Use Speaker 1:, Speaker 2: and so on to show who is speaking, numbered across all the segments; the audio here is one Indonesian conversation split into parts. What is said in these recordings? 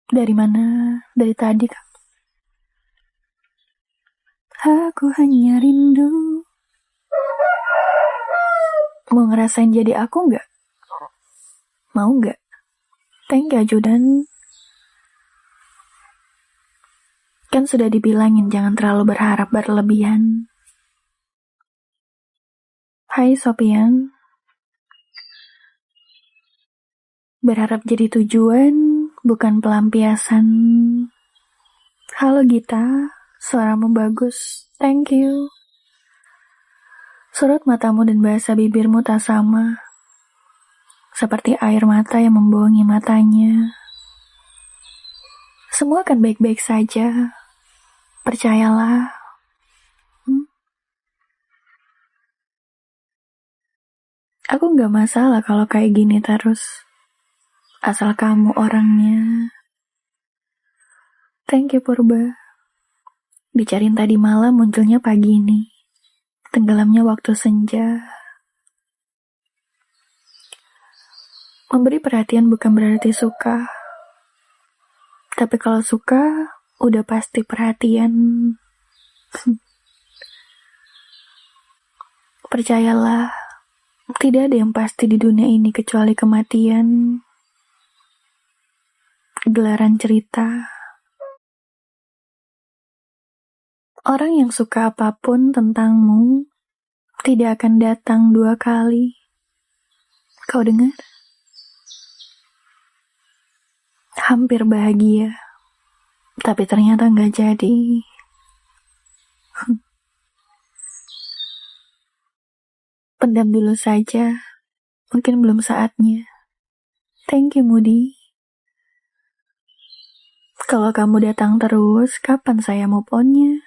Speaker 1: Dari mana? Dari tadi Kak. Aku hanya rindu. Mau ngerasain jadi aku nggak? Mau nggak? Thank you Ajudan. Kan sudah dibilangin jangan terlalu berharap berlebihan. Hai Sopian. Berharap jadi tujuan, bukan pelampiasan. Halo Gita, suaramu bagus. Thank you. Sorot matamu dan bahasa bibirmu tak sama. Seperti air mata yang membohongi matanya. Semua akan baik-baik saja. Percayalah. Aku gak masalah kalau kayak gini terus. Asal kamu orangnya. Thank you Purba. Dicariin tadi malam munculnya pagi ini. Tenggelamnya waktu senja. Memberi perhatian bukan berarti suka. Tapi kalau suka, udah pasti perhatian. Percayalah, tidak ada yang pasti di dunia ini kecuali kematian. Gelaran cerita. Orang yang suka apapun tentangmu tidak akan datang 2 kali. Kau dengar? Hampir bahagia, tapi ternyata nggak jadi. Pendam dulu saja, mungkin belum saatnya. Thank you Moody. Kalau kamu datang terus, kapan saya move on-nya?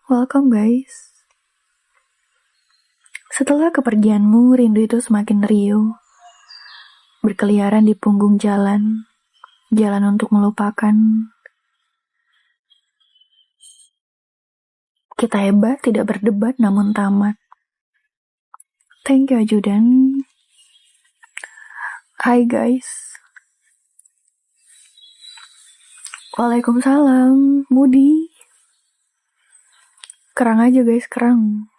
Speaker 1: Welcome guys. Setelah kepergianmu, rindu itu semakin riuh. Berkeliaran di punggung jalan. Jalan untuk melupakan. Kita hebat, tidak berdebat namun tamat. Thank you Ajudan. Hai guys. Waalaikumsalam, Moody. Kerang aja guys, kerang.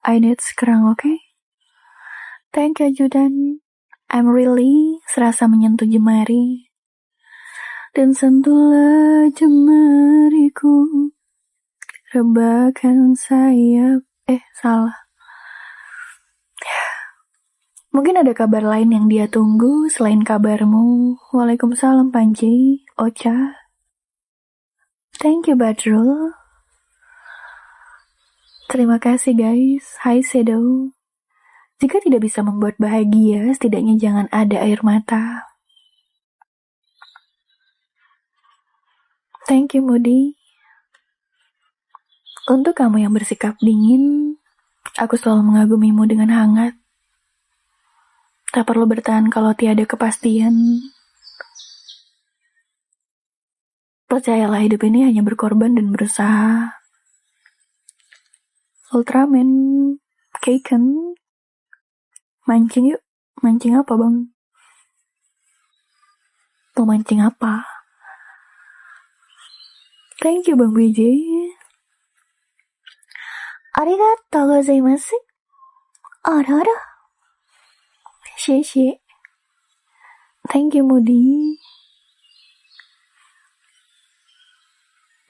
Speaker 1: I need kerang, okay? Thank you Ajudan. I'm really serasa menyentuh jemari. Dan sentuhlah jemariku. Rebakan sayap. Salah. Mungkin ada kabar lain yang dia tunggu selain kabarmu. Waalaikumsalam Panji, Ocha. Thank you Badrul. Terima kasih guys. Hai Shadow. Jika tidak bisa membuat bahagia, setidaknya jangan ada air mata. Thank you Moody. Untuk kamu yang bersikap dingin, aku selalu mengagumimu dengan hangat. Tak perlu bertahan kalau tiada kepastian. Percayalah hidup ini hanya berkorban dan berusaha. Ultraman, Kaiken. Mancing yuk. Mancing apa bang? Mau mancing apa? Thank you Bang BJ. Arigatou gozaimasu. Ara. Xie. Thank you Moody.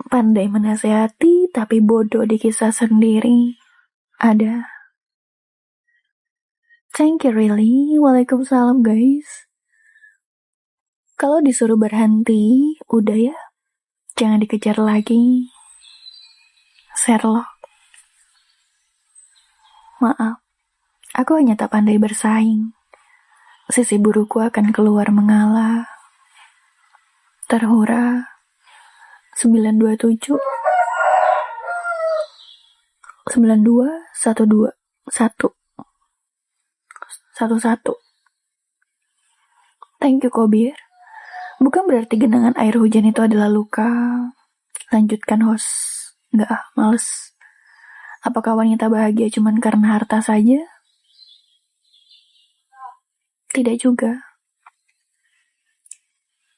Speaker 1: Pandai menasehati tapi bodoh di kisah sendiri. Ada. Thank you really. Waalaikumsalam guys. Kalau disuruh berhenti, udah ya. Jangan dikejar lagi. Sherlock. Maaf. Aku hanya tak pandai bersaing. Sisi burukku akan keluar mengalah. Terhura. 927 92 12 11. Thank you Kobir. Bukan berarti genangan air hujan itu adalah luka. Lanjutkan host. Enggak, males. Apakah wanita bahagia cuman karena harta saja? Tidak juga.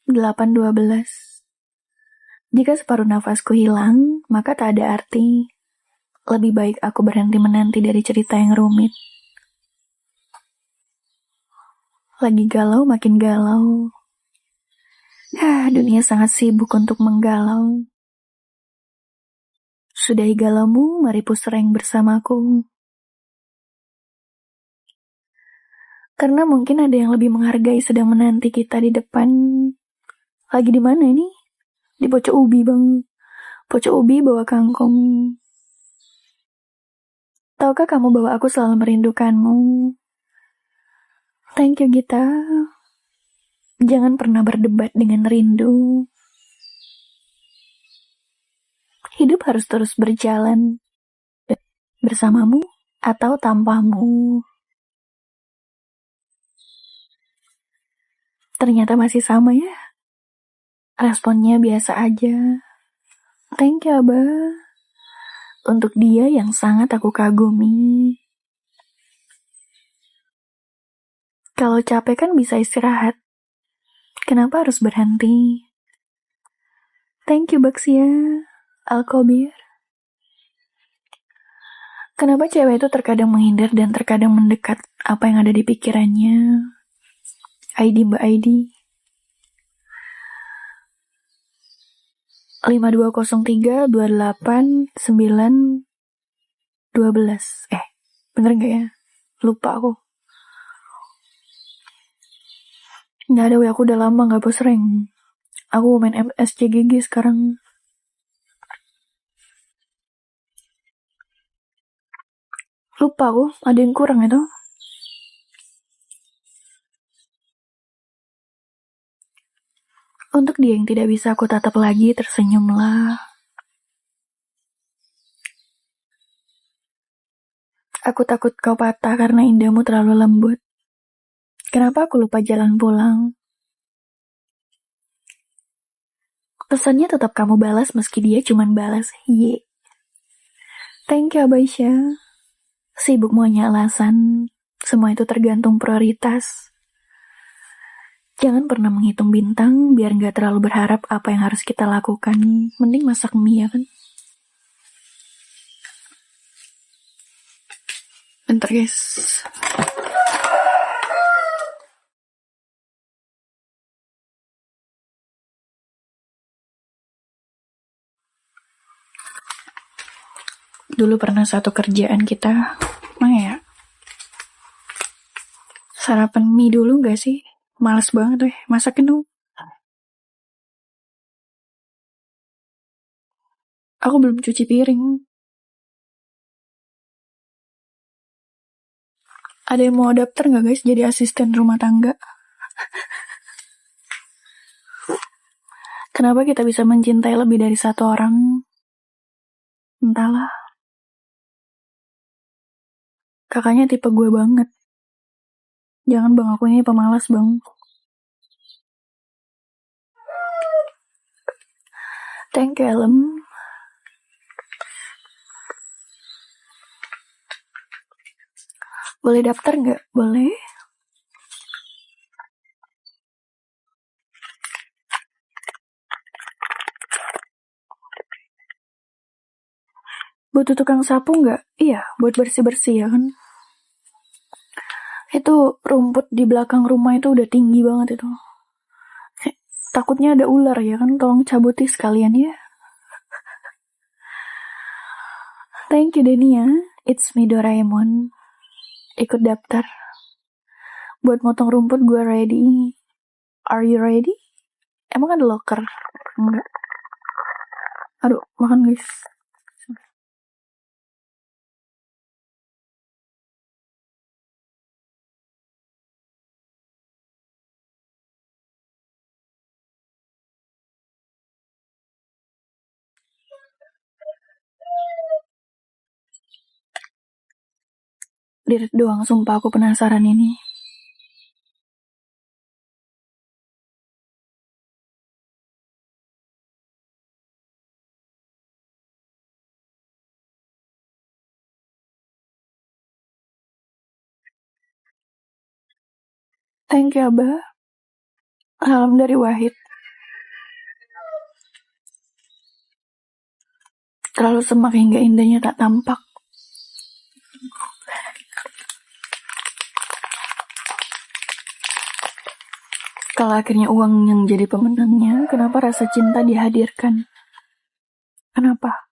Speaker 1: 8:12. Jika separuh nafasku hilang, maka tak ada arti. Lebih baik aku berhenti menanti dari cerita yang rumit. Lagi galau makin galau. Dunia sangat sibuk untuk menggalau. Sudahi galaumu, mari pusreng bersamaku. Karena mungkin ada yang lebih menghargai sedang menanti kita di depan. Lagi di mana ini? Di Pocok Ubi, Bang. Pocok Ubi bawa kangkung. Tahukah kamu bahwa aku selalu merindukanmu? Thank you, Gita. Jangan pernah berdebat dengan rindu. Hidup harus terus berjalan. Bersamamu atau tanpamu. Ternyata masih sama ya. Responnya biasa aja. Thank you, Abah. Untuk dia yang sangat aku kagumi. Kalau capek kan bisa istirahat. Kenapa harus berhenti? Thank you, Baksia. Alkobir. Kenapa cewek itu terkadang menghindar dan terkadang mendekat apa yang ada di pikirannya? ID Mbak ID. 5203-28-9-12. Bener gak ya? Lupa aku. Gak ada, aku udah lama gak post rank. Aku main SCGG sekarang. Lupa aku, ada yang kurang itu. Untuk dia yang tidak bisa aku tatap lagi, tersenyumlah. Aku takut kau patah karena indahmu terlalu lembut. Kenapa aku lupa jalan pulang? Pesannya tetap kamu balas meski dia cuman balas ye. Thank you, Abaisya. Sibukmu hanya alasan. Semua itu tergantung prioritas. Jangan pernah menghitung bintang biar gak terlalu berharap apa yang harus kita lakukan. Mending masak mie ya kan? Bentar guys. Dulu pernah satu kerjaan kita, mana ya? Sarapan mie dulu gak sih? Males banget deh, masakin dulu. Aku belum cuci piring. Ada yang mau daftar gak guys jadi asisten rumah tangga? Kenapa kita bisa mencintai lebih dari satu orang? Entahlah. Kakaknya tipe gue banget. Jangan bang, aku ini pemalas bang. Thank you, Elem. Boleh daftar gak? Boleh. Butuh tukang sapu gak? Iya, buat bersih-bersih ya kan. Itu rumput di belakang rumah itu udah tinggi banget itu. Takutnya ada ular ya kan, tolong cabuti sekalian ya. Thank you Denia, it's me Doraemon. Ikut daftar. Buat motong rumput gue ready. Are you ready? Emang ada locker? Enggak. Aduh, makan guys. Dirit doang, sumpah aku penasaran ini. Thank you Abah. Salam dari Wahid. Terlalu semak hingga indahnya tak tampak. Kalau akhirnya uang yang jadi pemenangnya, kenapa rasa cinta dihadirkan? Kenapa?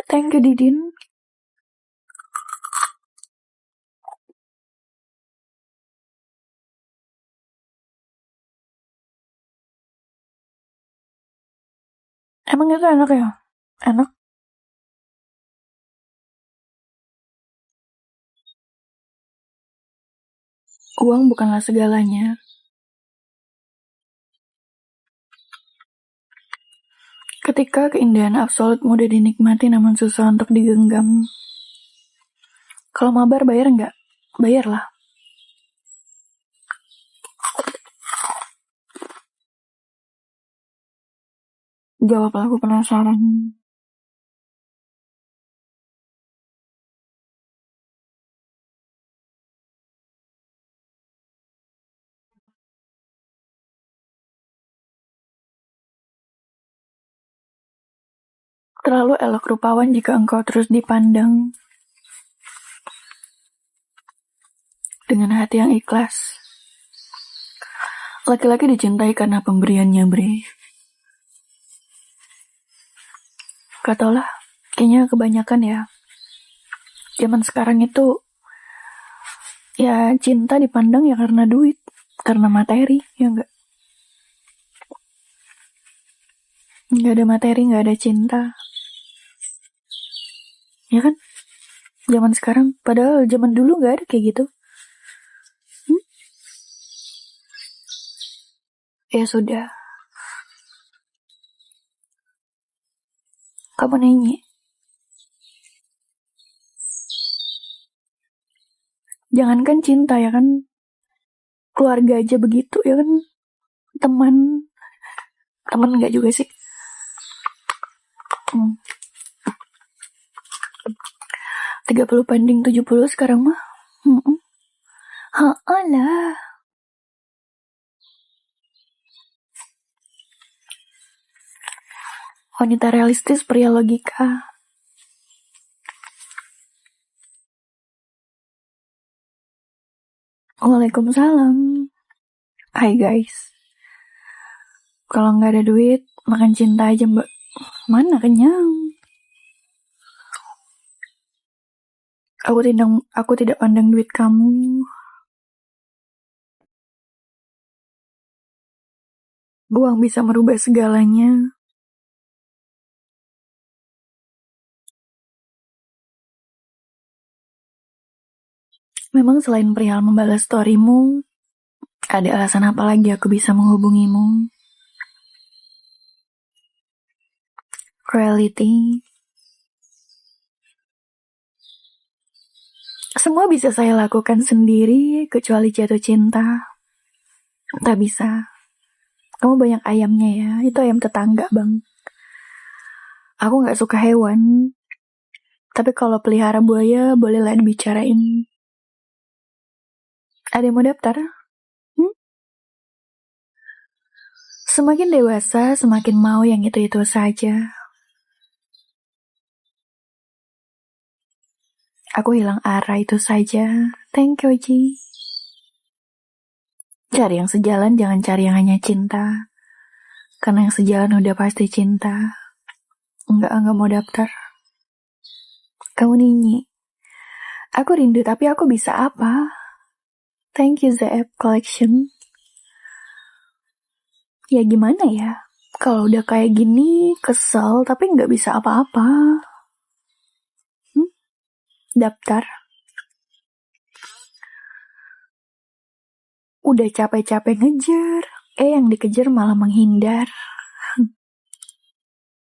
Speaker 1: Thank you, Didin. Emang itu enak ya? Enak? Uang bukanlah segalanya. Ketika keindahan absolut mudah dinikmati namun susah untuk digenggam. Kalau mabar bayar nggak? Bayarlah. Jawablah, aku penasaran. Terlalu elok rupawan jika engkau terus dipandang dengan hati yang ikhlas. Laki-laki dicintai karena pemberiannya, Bre. Gak tau lah, kayaknya kebanyakan ya. Zaman sekarang itu ya cinta dipandang ya karena duit, karena materi, ya enggak. Nggak ada materi, nggak ada cinta. Ya kan? Zaman sekarang, padahal zaman dulu nggak ada kayak gitu. Ya sudah. Kamu nanya. Jangankan cinta ya kan, keluarga aja begitu ya kan. Teman nggak juga sih. 30 banding 70 sekarang mah. Lah. Wanita realistis, pria logika. Waalaikumsalam. Hai guys. Kalau nggak ada duit, makan cinta aja mbak. Mana kenyang? Aku tidak pandang duit kamu. Uang bisa merubah segalanya. Memang selain perihal membalas storymu, ada alasan apa lagi aku bisa menghubungimu? Reality. Semua bisa saya lakukan sendiri, kecuali jatuh cinta. Tak bisa. Kamu banyak ayamnya ya, itu ayam tetangga bang. Aku gak suka hewan, tapi kalau pelihara buaya bolehlah dibicarain. Ada yang mau daftar? Semakin dewasa, semakin mau yang itu-itu saja. Aku hilang arah itu saja. Thank you, Ji. Cari yang sejalan, jangan cari yang hanya cinta. Karena yang sejalan udah pasti cinta. Enggak mau daftar. Kamu Nini. Aku rindu, tapi aku bisa apa? Thank you, ZF Collection. Ya gimana ya? Kalau udah kayak gini, kesel, tapi nggak bisa apa-apa. Daftar. Udah capek-capek ngejar, yang dikejar malah menghindar.